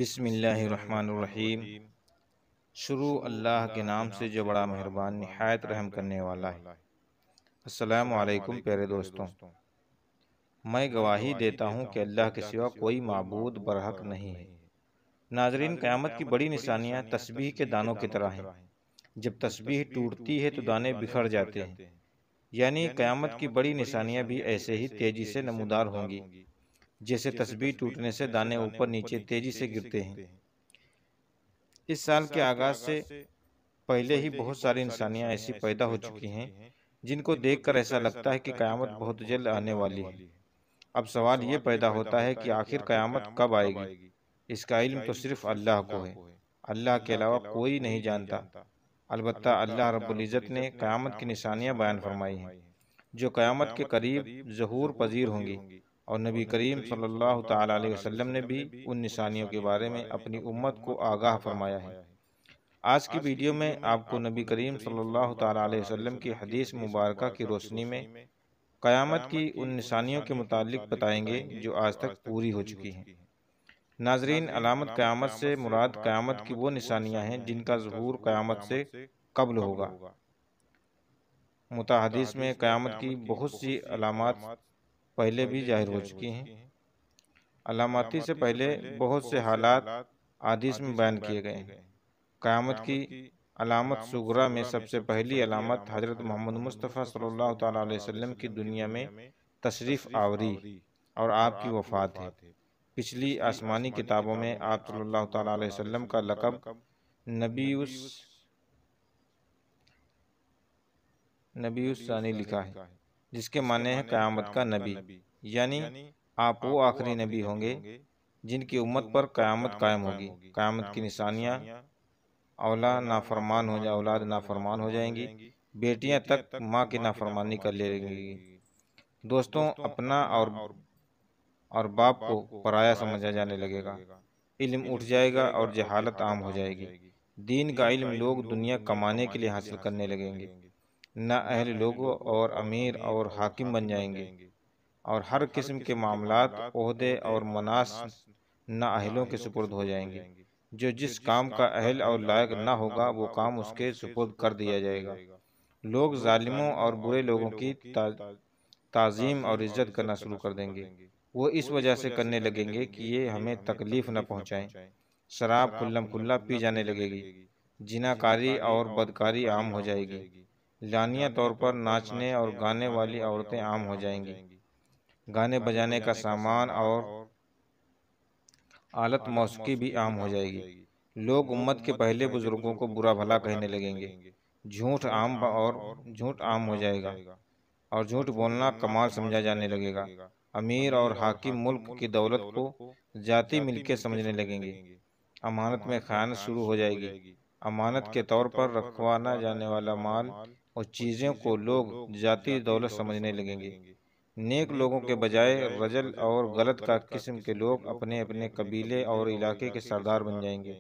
بسم اللہ الرحمن الرحیم۔ شروع اللہ کے نام سے جو بڑا مہربان نہایت رحم کرنے والا ہے۔ السلام علیکم پیارے دوستوں، میں گواہی دیتا ہوں کہ اللہ کے سوا کوئی معبود برحق نہیں ہے۔ ناظرین، قیامت کی بڑی نشانیاں تسبیح کے دانوں کی طرح ہیں۔ جب تسبیح ٹوٹتی ہے تو دانے بکھر جاتے ہیں، یعنی قیامت کی بڑی نشانیاں بھی ایسے ہی تیزی سے نمودار ہوں گی جیسے تسبیح ٹوٹنے سے دانے اوپر نیچے تیزی سے گرتے ہیں۔ اس سال کے آغاز سے پہلے ہی بہت ساری نشانیاں ایسی پیدا ہو چکی ہیں جن کو دیکھ کر ایسا لگتا ہے کہ قیامت بہت جلد آنے والی ہے۔ اب سوال یہ پیدا ہوتا ہے کہ آخر قیامت کب آئے گی؟ اس کا علم تو صرف اللہ کو ہے، اللہ کے علاوہ کوئی نہیں جانتا۔ البتہ اللہ رب العزت نے قیامت کی نشانیاں بیان فرمائی ہیں جو قیامت کے قریب ظہور پذیر ہوں گی، اور نبی کریم صلی اللہ تعالی علیہ وسلم نے بھی ان نشانیوں کے بارے میں اپنی امت کو آگاہ فرمایا ہے۔ آج کی ویڈیو میں آپ کو نبی کریم صلی اللہ تعالی علیہ وسلم کی حدیث مبارکہ کی روشنی میں قیامت کی ان نشانیوں کے متعلق بتائیں گے جو آج تک پوری ہو چکی ہیں۔ ناظرین، علامت قیامت سے مراد قیامت کی وہ نشانیاں ہیں جن کا ظہور قیامت سے قبل ہوگا۔ متحدث میں قیامت کی بہت سی علامات پہلے بھی ظاہر ہو چکی ہیں۔ علاماتی سے پہلے بہت سے حالات احادیث میں بیان کیے گئے ہیں۔ قیامت کی علامت صغریٰ میں سب سے پہلی علامت حضرت محمد مصطفیٰ صلی اللہ تعالیٰ علیہ وسلم کی دنیا میں تشریف آوری اور آپ کی وفات ہے۔ پچھلی آسمانی کتابوں میں آپ صلی اللہ تعالیٰ علیہ وسلم کا لقب نبی الثانی لکھا ہے، جس کے معنی ہے قیامت کا نبی، یعنی آپ وہ آخری نبی ہوں گے جن کی امت پر قیامت قائم ہوگی۔ قیامت کی نشانیاں اولاد نافرمان ہو جائیں گی، بیٹیاں تک ماں کی نافرمانی کر لے گی، دوستوں اپنا اور باپ کو پرایا سمجھا جانے لگے گا، علم اٹھ جائے گا اور جہالت عام ہو جائے گی، دین کا علم لوگ دنیا کمانے کے لیے حاصل کرنے لگیں گے، نااہل لوگوں اور امیر اور حاکم بن جائیں گے، اور ہر قسم کے معاملات، عہدے اور مناصب نااہلوں کے سپرد ہو جائیں گے۔ جو جس کام کا اہل اور لائق نہ ہوگا وہ کام اس کے سپرد کر دیا جائے گا۔ لوگ ظالموں اور برے لوگوں کی تعظیم اور عزت کرنا شروع کر دیں گے۔ وہ اس وجہ سے کرنے لگیں گے کہ یہ ہمیں تکلیف نہ پہنچائیں۔ شراب کھلم کھلا پی جانے لگے گی، زناکاری اور بدکاری عام ہو جائے گی، لانیہ طور پر ناچنے اور گانے والی عورتیں عام ہو جائیں گی، گانے بجانے کا سامان اور آلت موسیقی بھی عام ہو جائے گی۔ لوگ امت کے پہلے بزرگوں کو برا بھلا کہنے لگیں گے، جھوٹ عام ہو جائے گا اور جھوٹ بولنا کمال سمجھا جانے لگے گا۔ امیر اور حاکم ملک کی دولت کو ذاتی ملکیت سمجھنے لگیں گے، امانت میں خیانت شروع ہو جائے گی، امانت کے طور پر رکھوانا جانے والا مال اور چیزوں کو لوگ ذاتی دولت سمجھنے لگیں گے۔ نیک لوگوں کے بجائے رجل اور غلط کا قسم کے لوگ اپنے اپنے قبیلے اور علاقے کے سردار بن جائیں گے،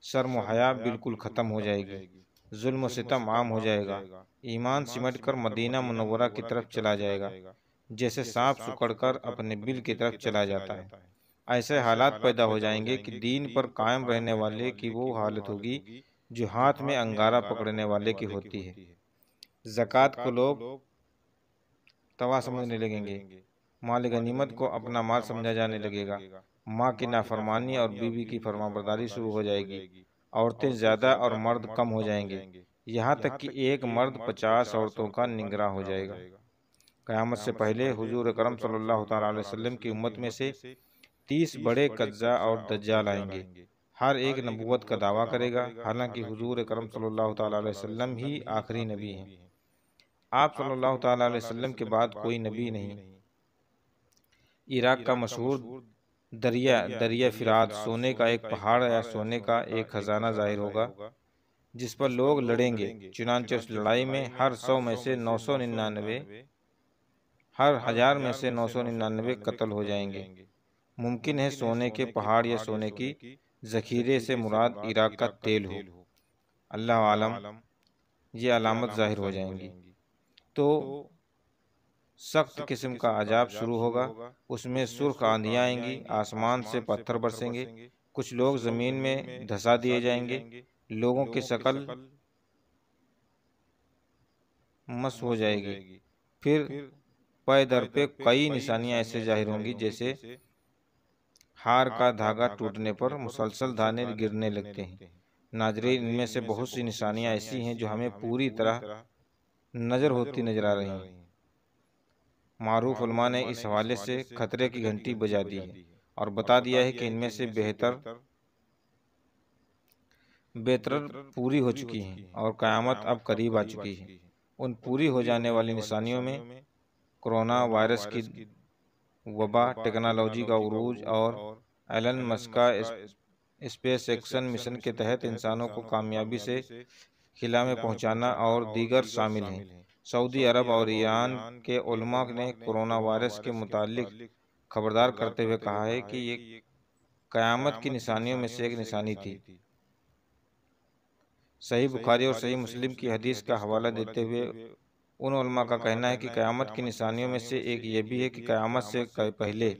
شرم و حیا بالکل ختم ہو جائے گی، ظلم و ستم عام ہو جائے گا، ایمان سمٹ کر مدینہ منورہ کی طرف چلا جائے گا جیسے سانپ سکڑ کر اپنے بل کی طرف چلا جاتا ہے۔ ایسے حالات پیدا ہو جائیں گے کہ دین پر قائم رہنے والے کی وہ حالت ہوگی جو ہاتھ میں انگارہ پکڑنے والے کی ہوتی ہے۔ زکوٰۃ کو لوگ توا سمجھنے لگیں گے، مال غنیمت کو اپنا مال سمجھا جانے لگے گا، ماں کی نافرمانی اور بیوی کی فرمانبرداری شروع ہو جائے گی، عورتیں زیادہ اور مرد کم ہو جائیں گے، یہاں تک کہ ایک مرد 50 عورتوں کا نگراں ہو جائے گا۔ قیامت سے پہلے حضور اکرم صلی اللہ تعالیٰ علیہ وسلم کی امت میں سے 30 بڑے قزاق اور دجال آئیں گے، ہر ایک نبوت کا دعویٰ کرے گا، حالانکہ حضور اکرم صلی اللہ تعالیٰ علیہ وسلم ہی آخری نبی ہیں۔ آپ صلی اللہ تعالیٰ علیہ وسلم کے بعد کوئی نبی نہیں۔ عراق کا مشہور دریا فرات سونے کا ایک پہاڑ یا سونے کا ایک خزانہ ظاہر ہوگا جس پر لوگ لڑیں گے، چنانچہ اس لڑائی میں ہر 100 میں سے 999، ہر 1000 میں سے 999 قتل ہو جائیں گے۔ ممکن ہے سونے کے پہاڑ یا سونے کی ذخیرے سے مراد عراق کا تیل ہو، اللہ عالم، یہ علامت ظاہر ہو جائیں گی تو سخت قسم کا عذاب شروع ہوگا، اس میں سرخ آندھیاں آئیں گی، آسمان سے پتھر برسیں گے، کچھ لوگ زمین میں دھسا دیے جائیں گے، لوگوں کی شکل مس ہو جائے گی، پھر پے در پہ کئی نشانیاں ایسے ظاہر ہوں گی جیسے ہار کا دھاگا ٹوٹنے پر مسلسل دانے گرنے لگتے ہیں۔ ناظرین، ان میں سے بہت سی نشانیاں ایسی ہیں جو ہمیں پوری طرح نظر ہوتی نظر آ رہی ہیں۔ معروف علماء نے اس حوالے سے خطرے کی گھنٹی بجا دی ہے اور بتا دیا ہے کہ ان میں سے بہتر پوری ہو چکی ہیں اور قیامت اب قریب آ چکی ہے۔ ان پوری ہو جانے والی نشانیوں میں کرونا وائرس کی وبا، ٹیکنالوجی کا عروج اور ایلن مسک کا اسپیس ایکشن مشن کے تحت انسانوں کو کامیابی سے خلا میں پہنچانا اور دیگر شامل ہیں۔ سعودی عرب اور ایران کے علماء نے کرونا وائرس کے متعلق خبردار کرتے ہوئے کہا ہے کہ یہ قیامت کی نشانیوں میں سے ایک نشانی تھی۔ صحیح بخاری اور صحیح مسلم کی حدیث کا حوالہ دیتے ہوئے ان علماء کا کہنا ہے کہ قیامت کی نشانیوں میں سے ایک یہ بھی ہے کہ قیامت سے پہلے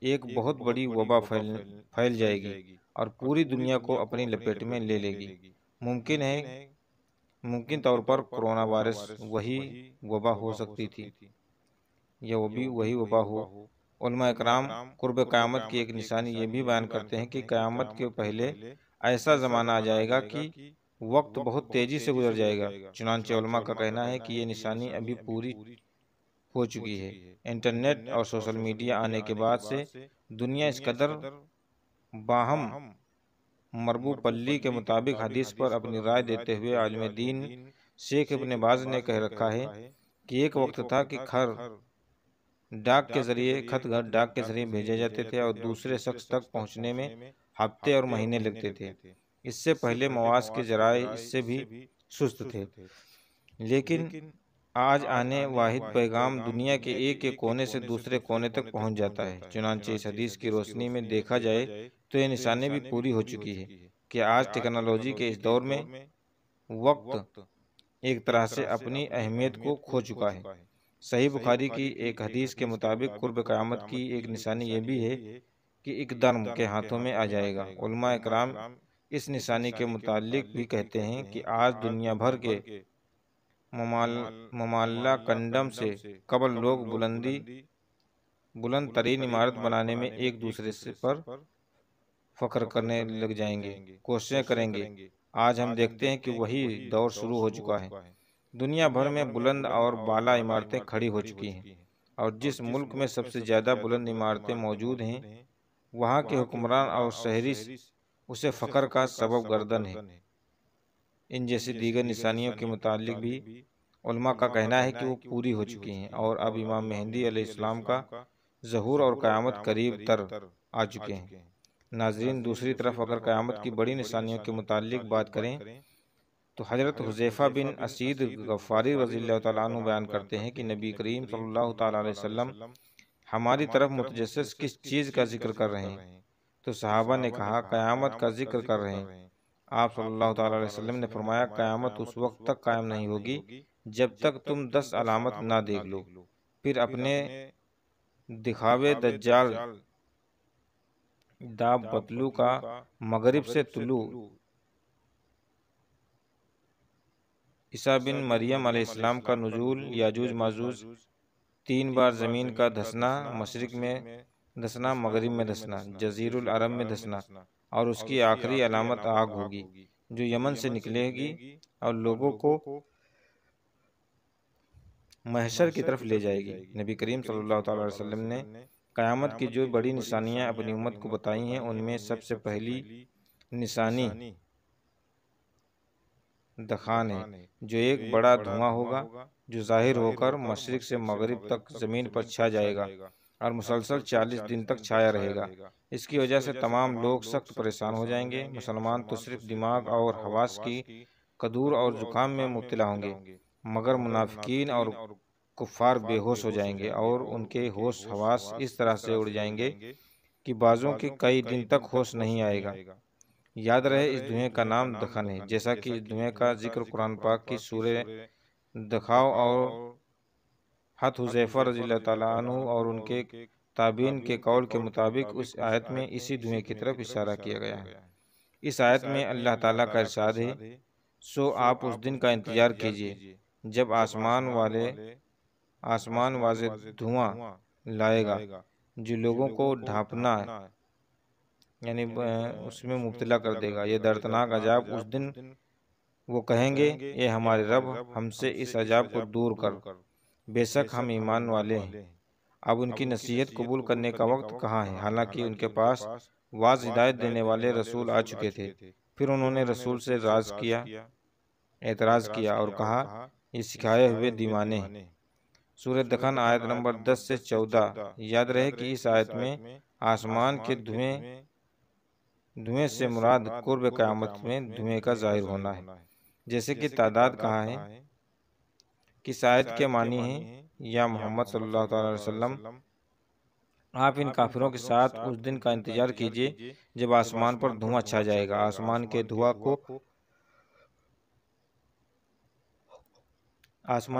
ایک بہت بڑی وبا پھیل جائے گی اور پوری دنیا کو اپنی لپیٹ میں لے لے گی۔ ممکن طور پر کرونا وائرس وہی وبا ہو سکتی تھی یا وہ بھی وہی وبا ہو۔ علماء اکرام قرب قیامت کی ایک نشانی یہ بھی بیان کرتے ہیں کہ قیامت کے پہلے ایسا زمانہ آ جائے گا کہ وقت بہت تیزی سے گزر جائے گا۔ چنانچہ علماء کا کہنا ہے کہ یہ نشانی ابھی پوری ہو چکی ہے۔ انٹرنیٹ اور سوشل میڈیا آنے کے بعد سے دنیا اس قدر باہم مربوط پلی کے مطابق حدیث پر اپنی رائے دیتے ہوئے عالم دین شیخ ابن باز نے کہہ رکھا ہے کہ ایک وقت تھا کہ خط ڈاک کے ذریعے بھیجے جاتے تھے اور دوسرے شخص تک پہنچنے میں ہفتے اور مہینے لگتے تھے۔ اس سے پہلے مواصلات کے ذرائع اس سے بھی سست تھے، لیکن آج آنے واحد پیغام دنیا کے ایک کونے سے دوسرے کونے تک پہنچ جاتا ہے۔ چنانچہ اس حدیث کی روشنی میں دیکھا جائے تو یہ نشانی بھی پوری ہو چکی ہے کہ آج ٹیکنالوجی کے اس دور میں وقت ایک طرح سے اپنی اہمیت کو کھو چکا ہے۔ صحیح بخاری کی ایک حدیث کے مطابق قرب قیامت کی ایک نشانی یہ بھی ہے کہ اقدام کے ہاتھوں میں آ جائے گا۔ علماء اکرام اس نشانی کے متعلق بھی کہتے ہیں کہ آج دنیا بھر کے ممالہ کنڈم سے قبل لوگ بلند ترین عمارت بنانے میں ایک دوسرے سے پر فخر کرنے لگ جائیں گے، کوششیں کریں گے۔ آج ہم دیکھتے ہیں کہ وہی دور شروع ہو چکا ہے۔ دنیا بھر میں بلند اور بالا عمارتیں کھڑی ہو چکی ہیں اور جس ملک میں سب سے زیادہ بلند عمارتیں موجود ہیں وہاں کے حکمران اور شہری اسے فخر کا سبب گردن ہے۔ ان جیسی دیگر نشانیوں کے متعلق بھی علماء کا کہنا ہے کہ وہ پوری ہو چکی ہیں اور اب امام مہدی علیہ السلام کا ظہور اور قیامت قریب تر آ چکے ہیں۔ ناظرین، دوسری طرف اگر قیامت کی بڑی نشانیوں کے متعلق بات کریں تو حضرت حذیفہ بن اسید غفاری رضی اللہ تعالیٰ عنہ بیان کرتے ہیں کہ نبی کریم صلی اللہ تعالیٰ علیہ وسلم ہماری طرف متجسس کس چیز کا ذکر کر رہے ہیں؟ تو صحابہ نے کہا قیامت کا ذکر کر رہے ہیں۔ آپ صلی اللہ تعالیٰ علیہ وسلم نے فرمایا قیامت اس وقت تک قائم نہیں ہوگی جب تک تم 10 علامت نہ دیکھ لو، پھر اپنے دکھاوے دجال داب بطلو کا مغرب سے طلوع، عیسیٰ بن مریم علیہ السلام کا نزول، یاجوج ماجوج 3 بار زمین کا دھسنا، مشرق میں دھسنا، مغرب میں دھسنا، جزیرہ العرب میں دھسنا، اور اس کی آخری علامت آگ ہوگی جو یمن سے نکلے گی اور لوگوں کو محشر کی طرف لے جائے گی۔ نبی کریم صلی اللہ تعالیٰ علیہ وسلم نے قیامت کی جو بڑی نشانیاں اپنی امت کو بتائی ہیں ان میں سب سے پہلی نشانی دخان ہے، جو ایک بڑا دھواں ہوگا جو ظاہر ہو کر مشرق سے مغرب تک زمین پر چھا جائے گا اور مسلسل 40 دن تک چھایا رہے گا۔ اس کی وجہ سے تمام لوگ سخت پریشان ہو جائیں گے۔ مسلمان تو صرف دماغ اور حواس کی کدور اور زکام میں مبتلا ہوں گے، مگر منافقین اور کفار بے ہوش ہو جائیں گے اور ان کے ہوش حواس اس طرح سے اڑ جائیں گے کہ بعضوں کے کئی دن تک ہوش نہیں آئے گا۔ یاد رہے اس دھوئیں کا نام دخن ہے، جیسا کہ اس دھوئیں کا ذکر قرآن پاک کی سورہ دخاؤ اور حضرت حذیفہ رضی اللہ تعالیٰ عنہ اور ان کے تابعین کے قول کے مطابق اس آیت میں اسی دھوئیں کی طرف اشارہ کیا گیا ہے۔ اس آیت میں اللہ تعالیٰ کا ارشاد ہے، سو آپ اس دن کا انتظار کیجیے جب آسمان واضح دھواں لائے گا جو لوگوں کو ڈھانپنا یعنی اس میں مبتلا کر دے گا۔ یہ دردناک عذاب اس دن وہ کہیں گے، اے ہمارے رب، ہم سے اس عذاب کو دور کر، بے شک ہم ایمان والے ہیں۔ اب ان کی نصیحت قبول کرنے کا وقت کہاں ہے، حالانکہ ان کے پاس واضح ہدایت دینے والے رسول آ چکے تھے۔ پھر انہوں نے رسول سے اعتراض کیا اور کہا، یہ سکھائے ہوئے دیوانے ہیں۔ سورہ دخن آیت نمبر 10 سے 14۔ یاد رہے کہ اس آیت میں آسمان کے دھوئیں سے مراد قرب قیامت میں دھوئیں کا ظاہر ہونا ہے۔ جیسے کہ تعداد کہا ہے، کس آیت کے معنی ہیں، یا محمد صلی اللہ علیہ وسلم آپ ان کافروں کے ساتھ اس دن کا انتظار کیجیے جب آسمان پر دھواں چھا جائے گا۔ آسمان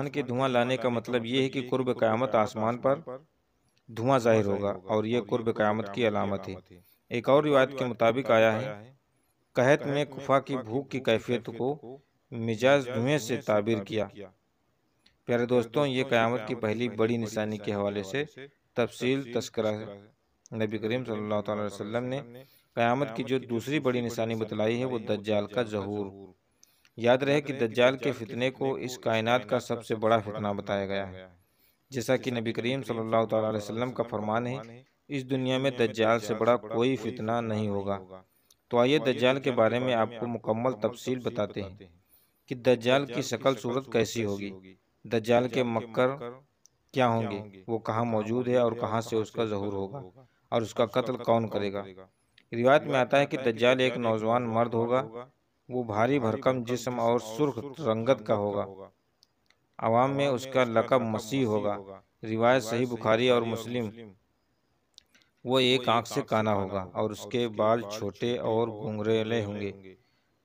کے دھواں لانے کا مطلب یہ ہے کہ قرب قیامت آسمان پر دھواں ظاہر ہوگا اور یہ قرب قیامت کی علامت ہے۔ ایک اور روایت کے مطابق آیا ہے، قحط میں کفا کی بھوک کی کیفیت کو مجاز دھوئیں سے تعبیر کیا۔ پیارے دوستوں، یہ قیامت کی پہلی بڑی نشانی کے حوالے سے تفصیل تذکرہ ہے۔ نبی کریم صلی اللہ علیہ وسلم نے قیامت کی جو دوسری بڑی نشانی بتلائی ہے وہ دجال کا ظہور۔ یاد رہے کہ دجال کے فتنے کو اس کائنات کا سب سے بڑا فتنہ بتایا گیا ہے، جیسا کہ نبی کریم صلی اللہ علیہ وسلم کا فرمان ہے، اس دنیا میں دجال سے بڑا کوئی فتنہ نہیں ہوگا۔ تو آئیے دجال کے بارے میں آپ کو مکمل تفصیل بتاتے ہیں کہ دجال کی شکل صورت کیسی ہوگی، دجال کے مکر کیا ہوں گے، وہ کہاں موجود ہے اور کہاں سے اس کا ظہور ہوگا، اور اس کا قتل کون کرے گا۔ روایت میں آتا ہے کہ دجال ایک نوجوان مرد ہوگا، وہ بھاری بھرکم جسم اور سرخ رنگت کا ہوگا، عوام میں اس کا لقب مسیح ہوگا۔ روایت صحیح بخاری اور مسلم۔ وہ ایک آنکھ سے کانا ہوگا اور اس کے بال چھوٹے اور گھنگریلے ہوں گے۔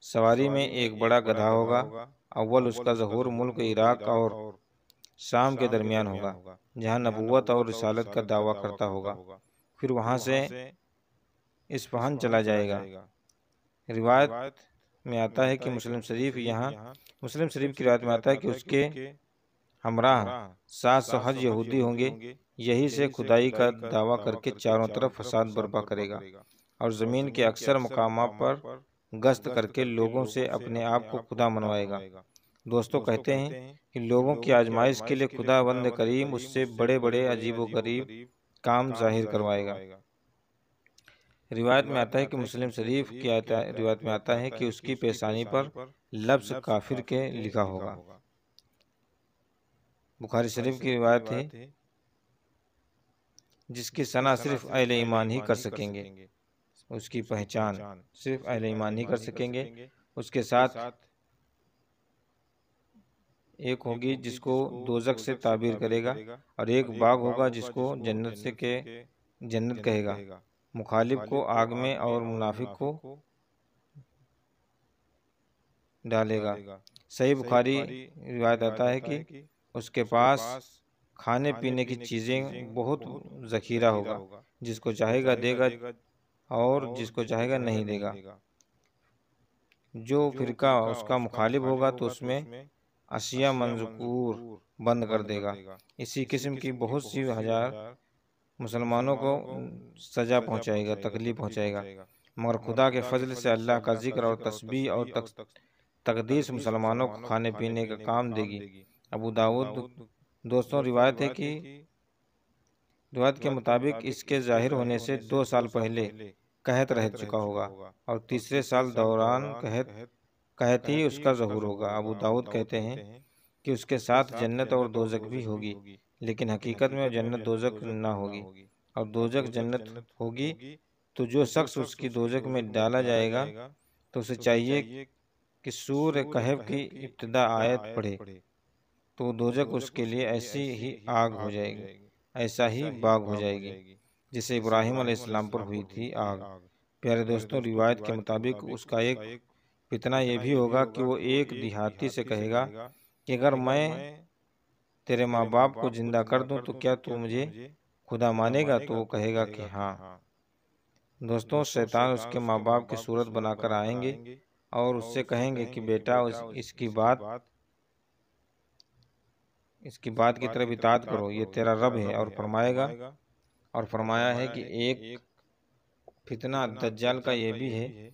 سواری میں ایک بڑا گدھا ہوگا۔ اول اس کا ظہور ملک عراق اور شام کے درمیان ہوگا، جہاں نبوت اور رسالت کا دعویٰ کرتا ہوگا، پھر وہاں سے اصفہان چلا جائے گا۔ روایت میں آتا ہے کہ مسلم شریف کی روایت میں آتا ہے کہ اس کے ہمراہ 700 حج یہودی ہوں گے، یہی سے خدائی کا دعویٰ کر کے چاروں طرف فساد برپا کرے گا اور زمین کے اکثر مقامات پر گشت کر کے لوگوں سے اپنے آپ کو خدا منوائے گا۔ دوستو کہتے ہیں کہ لوگوں کی آزمائش کے لیے خدا بند کریم اس سے بڑے بڑے عجیب و غریب کام ظاہر کروائے گا۔ روایت میں آتا ہے کہ مسلم شریف کی روایت میں آتا ہے کہ اس کی پیشانی پر لفظ کافر کے لکھا ہوگا۔ بخاری شریف کی روایت ہے، جس کی صنع صرف اہل ایمان ہی کر سکیں گے، اس کی پہچان صرف اہل ایمان ہی کر سکیں گے۔ اس کے ساتھ ایک ہوگی جس کو دوزخ سے تعبیر کرے گا، اور ایک باغ ہوگا جس کو جنت کہے گا، مخالف کو آگ میں اور منافق کو ڈالے گا۔ صحیح بخاری روایت آتا ہے کہ اس کے پاس کھانے پینے کی چیزیں بہت ذخیرہ ہوگا، جس کو چاہے گا دے گا اور جس کو چاہے گا نہیں دے گا۔ جو فرقہ اس کا مخالف ہوگا تو اس میں اشیاء منذکور بند کر دے گا۔ اسی قسم کی بہت سی ہزار مسلمانوں کو سزا پہنچائے گا، تکلیف پہنچائے گا، مگر خدا کے فضل سے اللہ کا ذکر اور تسبیح اور تقدیس مسلمانوں کو کھانے پینے کا کام دے گی۔ ابو داؤد۔ دوستوں روایت کے مطابق اس کے ظاہر ہونے سے 2 سال پہلے قحط رہ چکا ہوگا اور تیسرے سال دوران قحط ہی اس کا ظہور ہوگا۔ ابو داؤد کہتے ہیں کہ اس کے ساتھ جنت اور دوزخ بھی ہوگی، لیکن حقیقت میں جنت دوزخ نہ ہوگی اور دوزخ جنت ہوگی۔ تو جو شخص اس کی دوزخ میں ڈالا جائے گا تو اسے چاہیے کہ سورہ کہف کی ابتدا آیت پڑھے، تو دوزخ اس کے لیے ایسی ہی آگ ہو جائے گی، ایسا ہی باغ ہو جائے گی جسے ابراہیم علیہ السلام پر ہوئی تھی آگ۔ پیارے دوستوں روایت کے مطابق اس کا ایک فتنہ یہ بھی ہوگا کہ وہ ایک دیہاتی سے کہے گا کہ اگر میں تیرے ماں باپ کو زندہ کر دوں تو کیا تو مجھے خدا مانے گا تو وہ کہے گا کہ ہاں۔ دوستوں، شیطان اس کے ماں باپ کی صورت بنا کر آئیں گے اور اس سے کہیں گے کہ بیٹا اس کی بات کی طرف اطاعت کرو، یہ تیرا رب ہے، اور فرمایا ہے کہ ایک فتنہ دجال کا یہ بھی ہے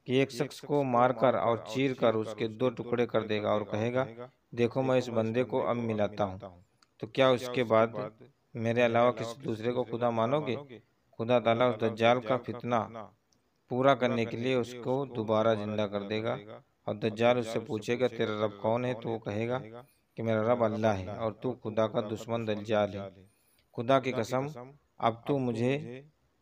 کہ ایک شخص کو مار کر اور چیر کر اس کے 2 ٹکڑے کر دے گا اور کہے گا دیکھو میں اس بندے کو اب ملاتا ہوں، تو کیا اس کے بعد میرے علاوہ کسی دوسرے کو خدا مانو گے؟ خدا تعالیٰ اس دجال کا فتنہ پورا کرنے کے لیے اس کو دوبارہ زندہ کر دے گا، اور دجال اس سے پوچھے گا تیرا رب کون ہے؟ تو وہ کہے گا کہ میرا رب اللہ ہے اور تو خدا کا دشمن دجال ہے۔ خدا کی قسم، اب تو مجھے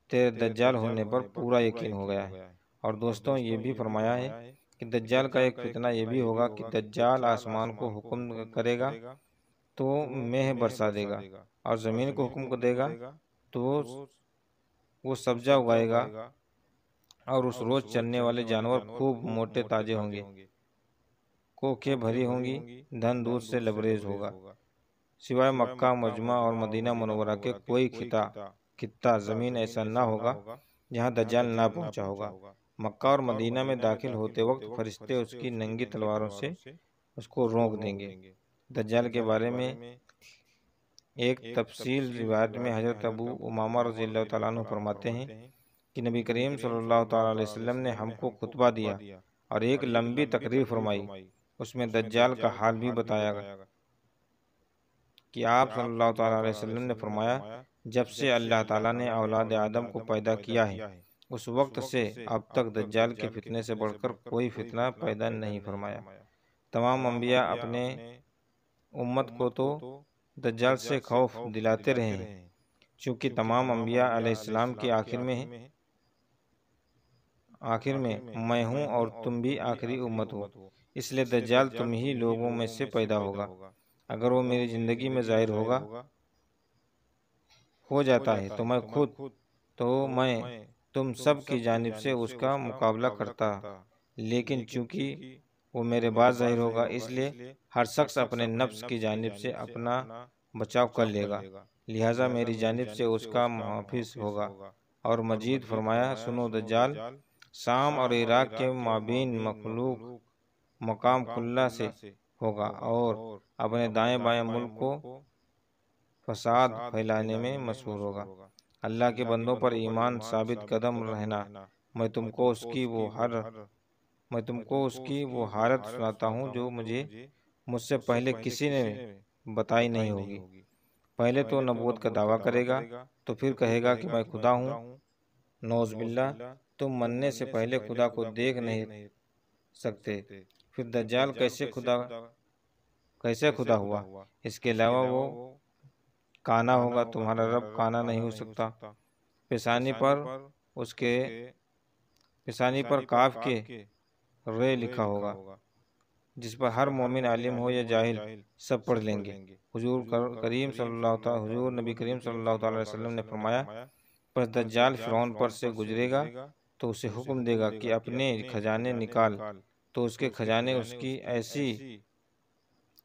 تیرے دجال ہونے پر پورا یقین ہو گیا ہے۔ اور دوستوں، یہ بھی فرمایا ہے کہ دجال کا ایک فتنہ یہ بھی ہوگا کہ دجال آسمان کو حکم کرے گا تو مہ برسا دے گا، اور زمین کو حکم دے گا تو وہ سبزہ اگائے گا، اور اس روز چلنے والے جانور خوب موٹے تازے ہوں گے، کوکھیں بھری ہوں گی، دھن دودھ سے لبریز ہوگا۔ سوائے مکہ، مجمع اور مدینہ منورہ کے کوئی خطہ زمین ایسا نہ ہوگا جہاں دجال نہ پہنچا ہوگا۔ مکہ اور مدینہ میں داخل ہوتے وقت فرشتے اس کی ننگی تلواروں سے اس کو روک دیں گے۔ دجال کے بارے میں ایک تفصیل روایت میں حضرت ابو امامہ رضی اللہ تعالیٰ عنہ فرماتے ہیں کہ نبی کریم صلی اللہ تعالیٰ علیہ وسلم نے ہم کو خطبہ دیا اور ایک لمبی تقریر فرمائی، اس میں دجال کا حال بھی بتایا گیا کہ آپ صلی اللہ تعالیٰ علیہ وسلم نے فرمایا جب سے اللہ تعالیٰ نے اولاد آدم کو پیدا کیا ہے اس وقت سے اب تک دجال کے فتنے سے بڑھ کر کوئی فتنہ پیدا نہیں فرمایا۔ تمام انبیاء اپنے امت کو تو دجال سے خوف دلاتے رہے ہیں، چونکہ تمام انبیاء علیہ السلام کی آخر میں میں ہوں اور تم بھی آخری امت ہو، اس لیے دجال تم ہی لوگوں میں سے پیدا ہوگا۔ اگر وہ میری زندگی میں ظاہر ہو جاتا ہے تو میں تم سب کی جانب سے اس کا مقابلہ کرتا، لیکن چونکہ وہ میرے بعد ظاہر ہوگا اس لیے ہر شخص اپنے نفس کی جانب سے اپنا بچاؤ کر لے گا، لہٰذا میری جانب سے اس کا محافظ ہوگا۔ اور مزید فرمایا سنو، دجال شام اور عراق کے مابین مخلوق مقام کھلا سے ہوگا اور اپنے دائیں بائیں ملک کو فساد پھیلانے میں مشہور ہوگا۔ اللہ کے بندوں پر ایمان ثابت قدم رہنا، میں تم کو اس کی وہ حالت سناتا ہوں جو مجھ سے پہلے کسی نے بتائی نہیں ہوگی۔ پہلے تو نبوت کا دعویٰ کرے گا، تو پھر کہے گا کہ میں خدا ہوں۔ نعوذ باللہ، تم مرنے سے پہلے خدا کو دیکھ نہیں سکتے، پھر دجال کیسے خدا ہوا؟ اس کے علاوہ وہ کانا ہوگا، تمہارا رب کانا نہیں ہو سکتا۔ پیشانی پر کاف کے رے لکھا ہوگا، جس پر ہر مومن عالم ہو یا جاہل سب پڑھ لیں گے۔ حضور نبی کریم صلی اللہ تعالیٰ علیہ وسلم نے فرمایا پس دجال فرعون پر سے گزرے گا تو اسے حکم دے گا کہ اپنے خزانے نکال، تو اس کے خزانے اس کی ایسی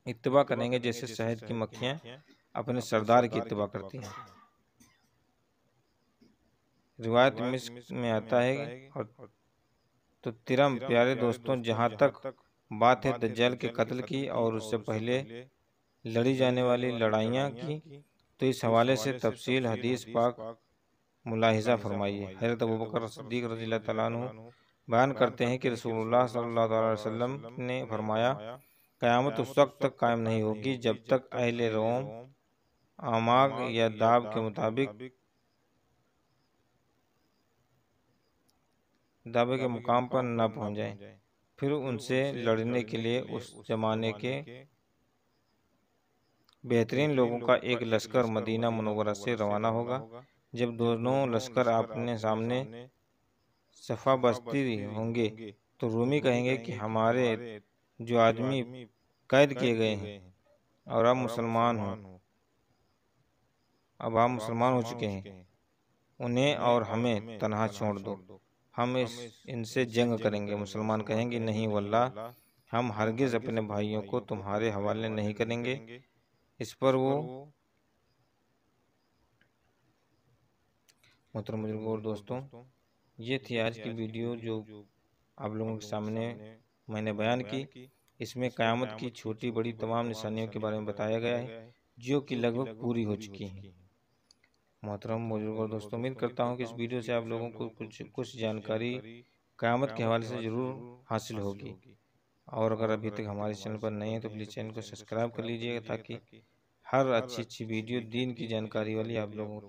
اتباع کریں گے جیسے شہد کی مکھیاں اپنے سردار کی اتباع کرتی ہیں۔ روایت مسک میں آتا ہے تو ترم پیارے دوستوں، جہاں تک بات ہے دجال کے قتل کی اور اس سے پہلے لڑی جانے والی لڑائیاں کی، تو اس حوالے سے تفصیل حدیث پاک ملاحظہ فرمائیے۔ حضرت ابوبکر صدیق رضی اللہ تعالیٰ عنہ بیان کرتے ہیں کہ رسول اللہ صلی اللہ علیہ وسلم نے فرمایا قیامت اس وقت تک قائم نہیں ہوگی جب تک اہل روم آماگ یا داب کے مطابق دعوے کے مقام پر نہ پہنچ جائیں، پھر ان سے لڑنے کے لیے اس زمانے کے بہترین لوگوں کا ایک لشکر مدینہ منورہ سے روانہ ہوگا۔ جب دونوں لشکر اپنے سامنے صفا بستی ہوں گے تو رومی کہیں گے کہ ہمارے جو آدمی قید کیے گئے ہیں اور اب آپ مسلمان ہو چکے ہیں، انہیں اور ہمیں تنہا چھوڑ دو، ہم ان سے جنگ کریں گے۔ مسلمان کہیں گے نہیں واللہ، ہم ہرگز اپنے بھائیوں کو تمہارے حوالے نہیں کریں گے۔ اس پر وہ محترم بزرگوں اور دوستوں، یہ تھی آج کی ویڈیو جو آپ لوگوں کے سامنے میں نے بیان کی۔ اس میں قیامت کی چھوٹی بڑی تمام نشانیوں کے بارے میں بتایا گیا ہے جو کہ لگ بھگ پوری ہو چکی ہیں۔ محترم بزرگوں اور دوستوں، امید کرتا ہوں کہ اس ویڈیو سے آپ لوگوں کو کچھ جانکاری قیامت کے حوالے سے ضرور حاصل ہوگی، اور اگر ابھی تک ہمارے چینل پر نئے ہیں تو پلیز چینل کو سبسکرائب کر لیجیے گا تاکہ ہر اچھی ویڈیو دین کی جانکاری والی آپ لوگوں تک